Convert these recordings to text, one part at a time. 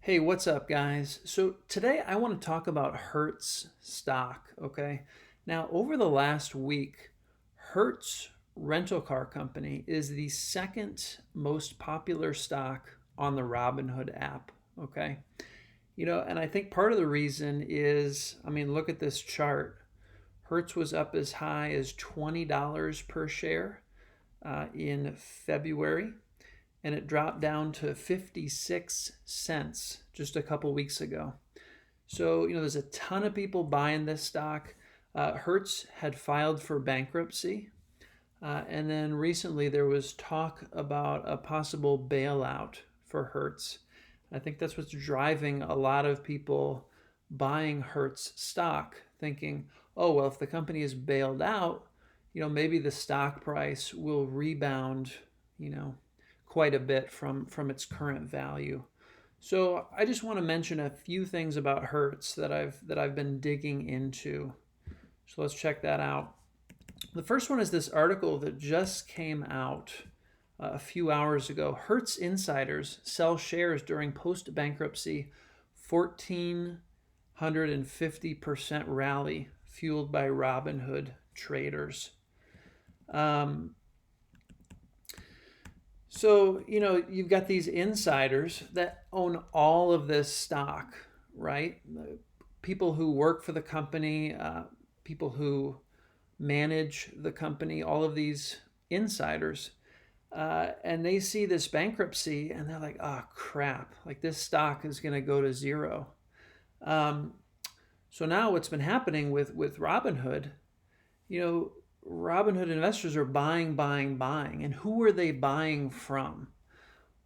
Hey, what's up, guys? So today I want to talk about Hertz stock, okay? Now, over the last week, Hertz rental car company is the second most popular stock on the Robinhood app, okay? And I think part of the reason is, look at this chart. Hertz was up as high as $20 per share in February, and it dropped down to 56 cents just a couple weeks ago. So, there's a ton of people buying this stock. Hertz had filed for bankruptcy. And then recently there was talk about a possible bailout for Hertz. I think that's what's driving a lot of people buying Hertz stock, thinking, oh, well, if the company is bailed out, maybe the stock price will rebound, quite a bit from its current value. So I just want to mention a few things about Hertz that I've been digging into. So let's check that out. The first one is this article that just came out a few hours ago. Hertz insiders sell shares during post-bankruptcy 1,450% rally fueled by Robinhood traders. So, you've got these insiders that own all of this stock, right? People who work for the company, people who manage the company, all of these insiders. And they see this bankruptcy and they're like, oh, crap, like this stock is going to go to zero. So now what's been happening with Robinhood, Robinhood investors are buying. And who are they buying from?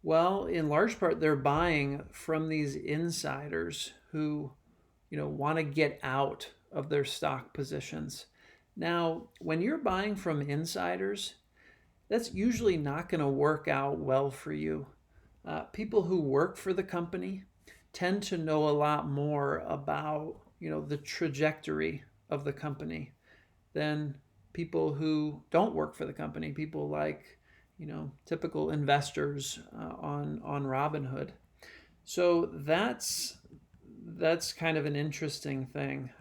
Well, in large part, they're buying from these insiders who, want to get out of their stock positions. Now, when you're buying from insiders, that's usually not going to work out well for you. People who work for the company tend to know a lot more about, the trajectory of the company than people who don't work for the company, people like, typical investors on Robinhood. So that's kind of an interesting thing.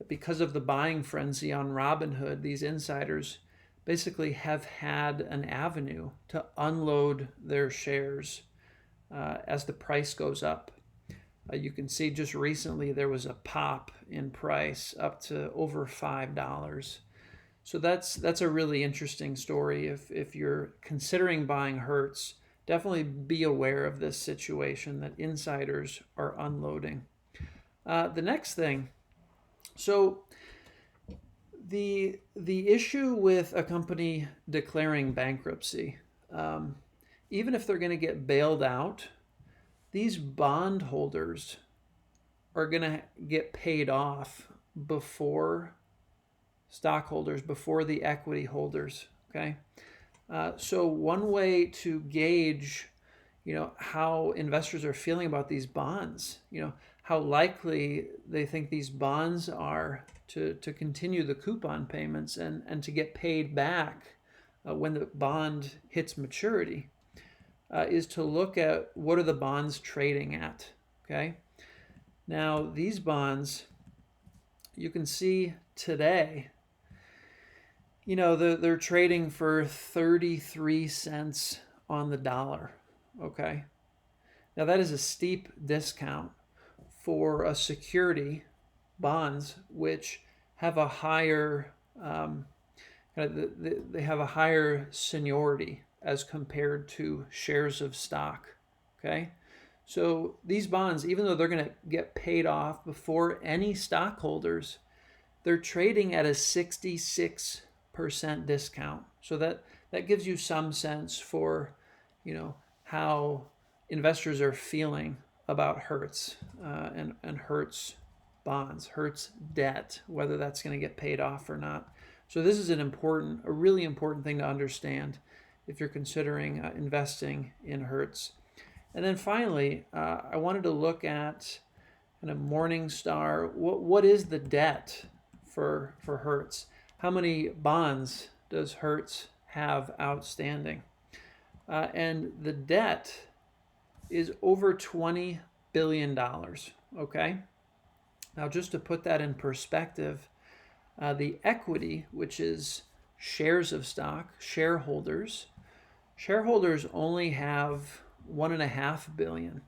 Because of the buying frenzy on Robinhood, these insiders basically have had an avenue to unload their shares as the price goes up. You can see just recently there was a pop in price up to over $5. So that's a really interesting story. If you're considering buying Hertz, definitely be aware of this situation that insiders are unloading. The next thing, so the issue with a company declaring bankruptcy, even if they're going to get bailed out, these bondholders are going to get paid off before stockholders, before the equity holders. Okay, so one way to gauge, how investors are feeling about these bonds, how likely they think these bonds are to continue the coupon payments and to get paid back when the bond hits maturity, is to look at what are the bonds trading at. Okay, now these bonds, you can see today, they're trading for 33 cents on the dollar. Okay, now that is a steep discount for a security, bonds, which have a higher they have a higher seniority as compared to shares of stock. Okay, so these bonds, even though they're going to get paid off before any stockholders, they're trading at a 66% discount. So that gives you some sense for, how investors are feeling about Hertz and Hertz bonds, Hertz debt, whether that's going to get paid off or not. So this is a really important thing to understand if you're considering investing in Hertz. And then finally, I wanted to look at kind of Morningstar. What is the debt for Hertz? How many bonds does Hertz have outstanding? And the debt is over $20 billion. Okay? Now, just to put that in perspective, the equity, which is shares of stock, shareholders only have $1.5 billion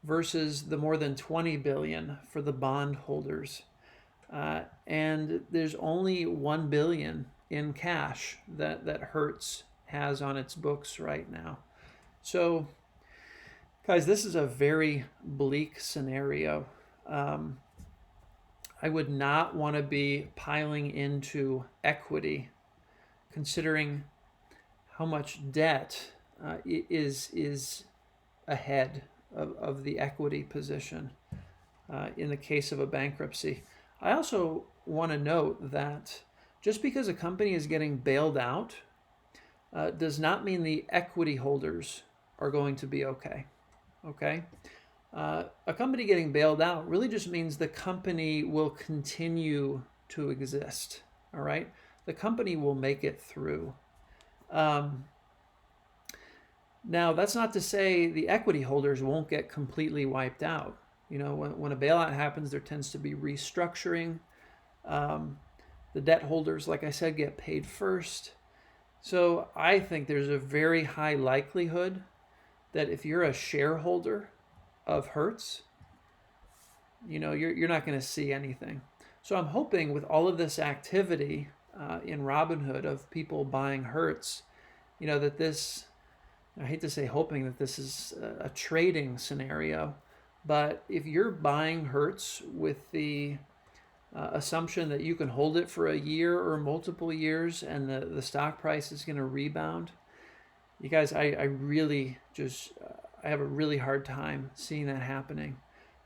versus the more than $20 billion for the bond holders. And there's only $1 billion in cash that Hertz has on its books right now. So, guys, this is a very bleak scenario. I would not want to be piling into equity, considering how much debt is ahead of the equity position in the case of a bankruptcy. I also want to note that just because a company is getting bailed out does not mean the equity holders are going to be okay. Okay? A company getting bailed out really just means the company will continue to exist. All right? The company will make it through. Now, that's not to say the equity holders won't get completely wiped out. You know, when a bailout happens, there tends to be restructuring. The debt holders, like I said, get paid first. So I think there's a very high likelihood that if you're a shareholder of Hertz, you know, you're not going to see anything. So I'm hoping with all of this activity in Robinhood of people buying Hertz, you know, that this, I hate to say hoping that this is a trading scenario, but if you're buying Hertz with the assumption that you can hold it for a year or multiple years and the stock price is going to rebound, you guys, I really just, I have a really hard time seeing that happening.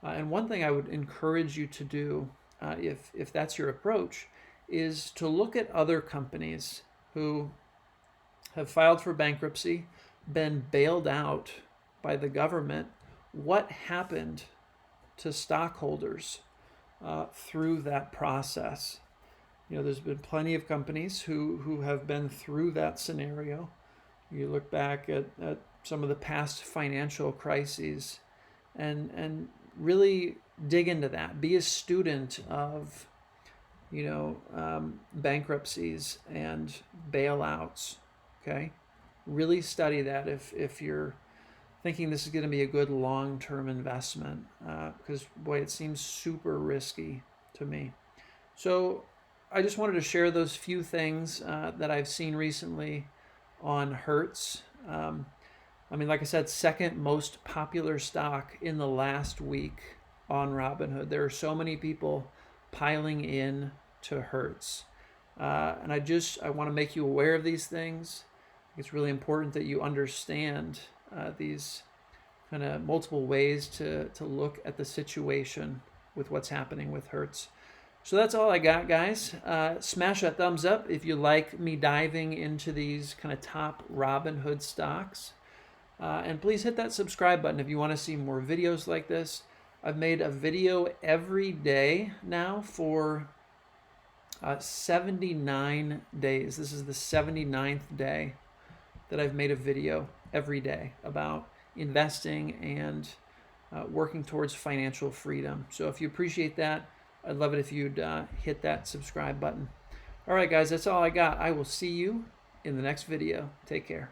And one thing I would encourage you to do, if that's your approach, is to look at other companies who have filed for bankruptcy, been bailed out by the government. What happened to stockholders through that process? You know, there's been plenty of companies who have been through that scenario. You look back at some of the past financial crises and really dig into that. Be a student of, you know, bankruptcies and bailouts, okay? Really study that if you're thinking this is going to be a good long-term investment, because, boy, it seems super risky to me. So I just wanted to share those few things that I've seen recently on Hertz. I mean, like I said, second most popular stock in the last week on Robinhood. There are so many people piling in to Hertz. And I want to make you aware of these things. It's really important that you understand these kind of multiple ways to look at the situation with what's happening with Hertz. So that's all I got, guys. Smash that thumbs up if you like me diving into these kind of top Robinhood stocks. And please hit that subscribe button if you want to see more videos like this. I've made a video every day now for 79 days. This is the 79th day that I've made a video every day about investing and working towards financial freedom. So if you appreciate that, I'd love it if you'd hit that subscribe button. All right, guys, that's all I got. I will see you in the next video. Take care.